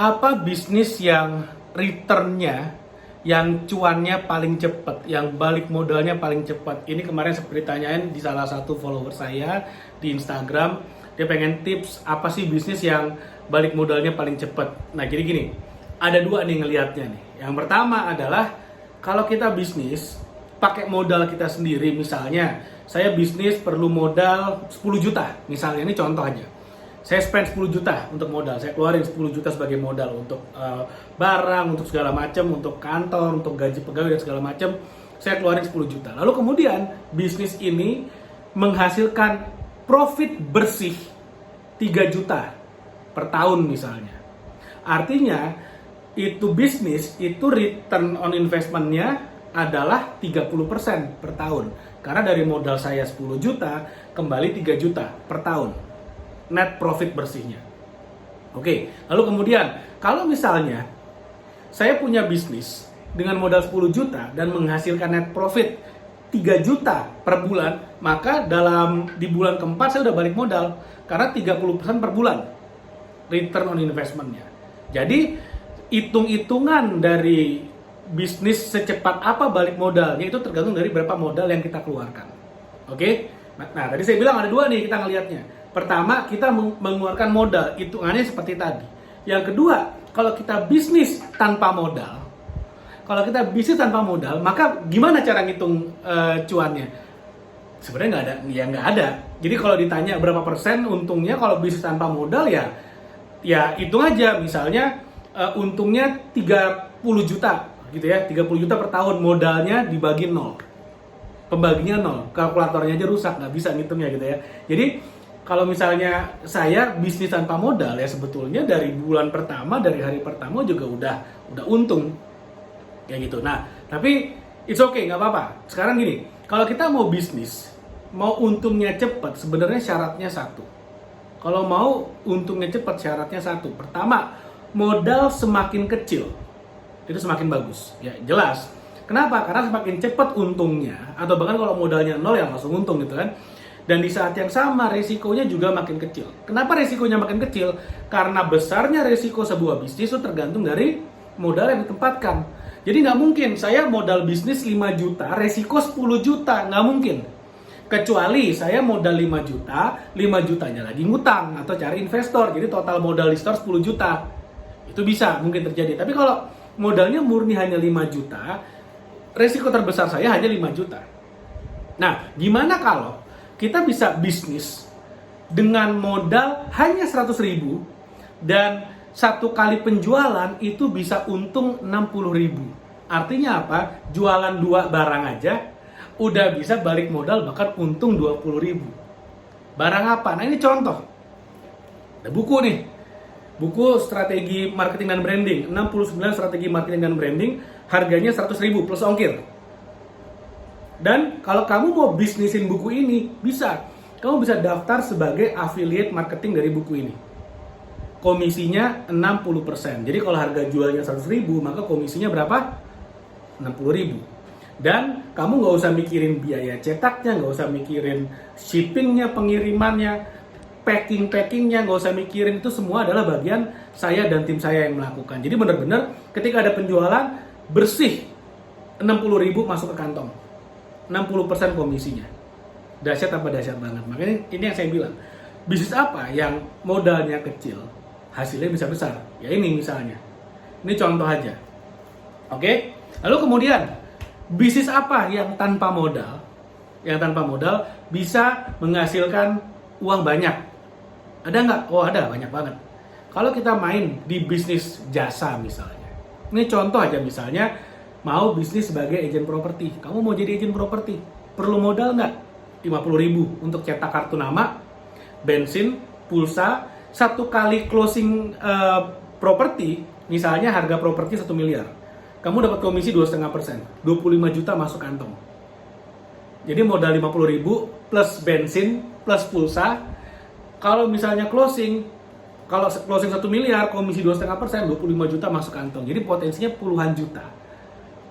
Apa bisnis yang returnnya, yang cuannya paling cepat, yang balik modalnya paling cepat? Ini kemarin seperti ditanyain di salah satu follower saya di Instagram. Dia pengen tips apa sih bisnis yang balik modalnya paling cepat. Nah, jadi gini, ada dua nih ngelihatnya nih. Yang pertama adalah kalau kita bisnis pakai modal kita sendiri, misalnya saya bisnis perlu modal 10 juta, misalnya ini contoh aja. Saya spend 10 juta untuk modal, saya keluarin 10 juta sebagai modal untuk barang, untuk segala macam, untuk kantor, untuk gaji pegawai dan segala macam. Saya keluarin 10 juta. Lalu kemudian bisnis ini menghasilkan profit bersih 3 juta per tahun misalnya. Artinya itu bisnis, itu return on investment-nya adalah 30% per tahun. Karena dari modal saya 10 juta, kembali 3 juta per tahun. Net profit bersihnya. Oke, lalu kemudian kalau misalnya saya punya bisnis dengan modal 10 juta dan menghasilkan net profit 3 juta per bulan, maka di bulan keempat saya udah balik modal karena 30% per bulan return on investment-nya. Jadi hitung-hitungan dari bisnis secepat apa balik modalnya itu tergantung dari berapa modal yang kita keluarkan. Oke? Nah, tadi saya bilang ada dua nih kita ngelihatnya. Pertama, kita mengeluarkan modal, hitungannya seperti tadi. Yang kedua, kalau kita bisnis tanpa modal, maka gimana cara ngitung cuannya? Sebenarnya nggak ada. Jadi kalau ditanya berapa persen untungnya kalau bisnis tanpa modal ya hitung aja. Misalnya untungnya 30 juta, gitu ya, 30 juta per tahun, modalnya dibagi 0. Pembaginya 0, kalkulatornya aja rusak, nggak bisa ngitungnya gitu ya. Jadi kalau misalnya saya bisnis tanpa modal ya sebetulnya dari bulan pertama, dari hari pertama juga udah untung kayak gitu. Nah, tapi it's okay, nggak apa-apa. Sekarang gini, kalau kita mau bisnis, mau untungnya cepat, sebenarnya syaratnya satu. Kalau mau untungnya cepat, syaratnya satu. Pertama, modal semakin kecil itu semakin bagus. Ya jelas. Kenapa? Karena semakin cepat untungnya, atau bahkan kalau modalnya 0 ya langsung untung gitu kan. Dan di saat yang sama resikonya juga makin kecil. Kenapa resikonya makin kecil? Karena besarnya resiko sebuah bisnis itu tergantung dari modal yang ditempatkan. Jadi nggak mungkin saya modal bisnis 5 juta, resiko 10 juta. Nggak mungkin. Kecuali saya modal 5 juta, 5 jutanya lagi ngutang atau cari investor. Jadi total modal di store 10 juta. Itu bisa mungkin terjadi. Tapi kalau modalnya murni hanya 5 juta, resiko terbesar saya hanya 5 juta. Nah, gimana kalau kita bisa bisnis dengan modal hanya 100.000 dan satu kali penjualan itu bisa untung 60.000. Artinya apa? Jualan 2 barang aja udah bisa balik modal bahkan untung 20.000. Barang apa? Nah, ini contoh. Ada buku nih. Buku strategi marketing dan branding, 69 strategi marketing dan branding, harganya 100.000 plus ongkir. Dan kalau kamu mau bisnisin buku ini, bisa. Kamu bisa daftar sebagai affiliate marketing dari buku ini. Komisinya 60%. Jadi kalau harga jualnya 100.000, maka komisinya berapa? 60.000. Dan kamu nggak usah mikirin biaya cetaknya, nggak usah mikirin shippingnya, pengirimannya, packingnya, nggak usah mikirin. Itu semua adalah bagian saya dan tim saya yang melakukan. Jadi benar-benar ketika ada penjualan, bersih 60.000 masuk ke kantong. 60% komisinya. Dahsyat apa dahsyat banget. Makanya ini yang saya bilang. Bisnis apa yang modalnya kecil, hasilnya bisa besar? Ya ini misalnya. Ini contoh aja. Oke? Lalu kemudian, bisnis apa yang tanpa modal? Yang tanpa modal bisa menghasilkan uang banyak. Ada nggak? Oh ada, banyak banget. Kalau kita main di bisnis jasa misalnya. Ini contoh aja misalnya, mau bisnis sebagai agen properti. Kamu mau jadi agen properti, perlu modal nggak? 50.000 untuk cetak kartu nama, bensin, pulsa, satu kali closing properti, misalnya harga properti 1 miliar. Kamu dapat komisi 2,5%, 25 juta masuk kantong. Jadi modal 50.000 plus bensin, plus pulsa. Kalau misalnya closing 1 miliar, komisi 2,5%, 25 juta masuk kantong. Jadi potensinya puluhan juta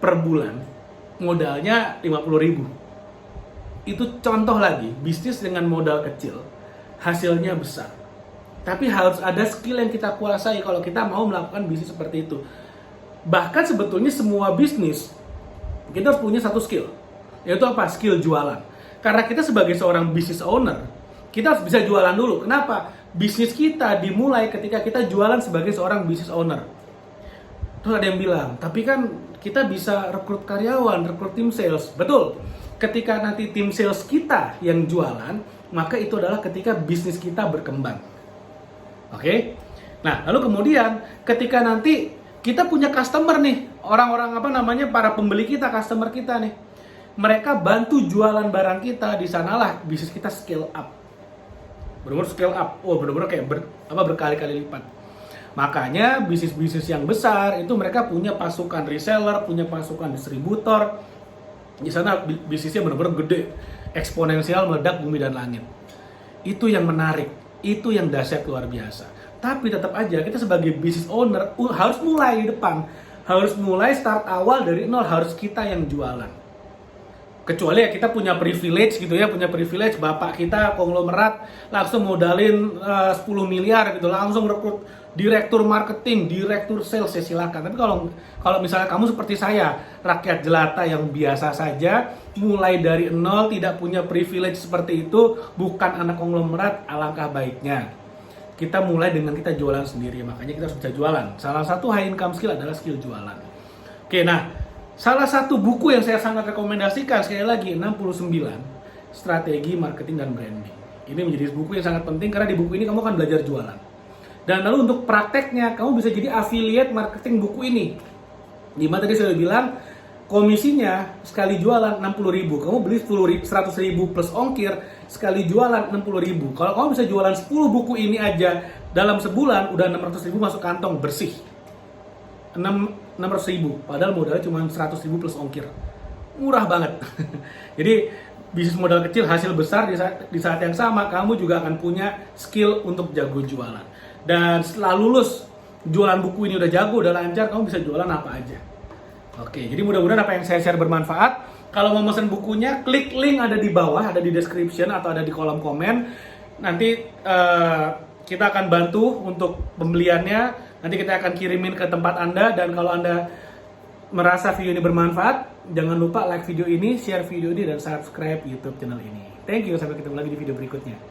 per bulan, modalnya 50.000. Itu contoh lagi, bisnis dengan modal kecil, hasilnya besar. Tapi harus ada skill yang kita kuasai kalau kita mau melakukan bisnis seperti itu. Bahkan sebetulnya semua bisnis, kita harus punya satu skill. Yaitu apa? Skill jualan. Karena kita sebagai seorang business owner, kita harus bisa jualan dulu. Kenapa? Bisnis kita dimulai ketika kita jualan sebagai seorang business owner. Terus ada yang bilang, tapi kan kita bisa rekrut karyawan, rekrut tim sales. Betul. Ketika nanti tim sales kita yang jualan, maka itu adalah ketika bisnis kita berkembang. Oke? Nah, lalu kemudian ketika nanti kita punya customer nih, orang-orang para pembeli kita, customer kita nih. Mereka bantu jualan barang kita, di sanalah bisnis kita scale up. Benar-benar scale up. Benar-benar kayak berkali-kali lipat. Makanya bisnis-bisnis yang besar itu mereka punya pasukan reseller, punya pasukan distributor. Di sana bisnisnya benar-benar gede, eksponensial, meledak bumi dan langit. Itu yang menarik, itu yang dahsyat luar biasa. Tapi tetap aja kita sebagai business owner harus mulai di depan, harus mulai start awal dari nol, harus kita yang jualan. Kecuali ya kita punya privilege gitu ya, punya privilege bapak kita konglomerat langsung modalin 10 miliar gitu, langsung rekrut direktur marketing, direktur sales, ya silakan. Tapi kalau misalnya kamu seperti saya, rakyat jelata yang biasa saja, mulai dari nol, tidak punya privilege seperti itu, bukan anak konglomerat, alangkah baiknya kita mulai dengan kita jualan sendiri. Makanya kita harus bisa jualan. Salah satu high income skill adalah skill jualan. Oke, nah salah satu buku yang saya sangat rekomendasikan, sekali lagi 69 Strategi Marketing dan Branding. Ini menjadi buku yang sangat penting karena di buku ini kamu akan belajar jualan. Dan lalu untuk prakteknya, kamu bisa jadi affiliate marketing buku ini. Dimana tadi saya bilang, komisinya sekali jualan 60.000. Kamu beli 100.000 plus ongkir, sekali jualan 60.000. Kalau kamu bisa jualan 10 buku ini aja dalam sebulan, udah 600.000 masuk kantong bersih. 600.000, padahal modalnya cuma 100.000 plus ongkir. Murah banget. Jadi bisnis modal kecil hasil besar, di saat yang sama kamu juga akan punya skill untuk jago jualan. Dan setelah lulus jualan buku ini udah jago, udah lancar, kamu bisa jualan apa aja. Oke, jadi mudah-mudahan apa yang saya share bermanfaat. Kalau mau pesan bukunya, klik link ada di bawah, ada di description atau ada di kolom komen. Nanti kita akan bantu untuk pembeliannya. Nanti kita akan kirimin ke tempat Anda. Dan kalau Anda merasa video ini bermanfaat, jangan lupa like video ini, share video ini, dan subscribe YouTube channel ini. Thank you, sampai ketemu lagi di video berikutnya.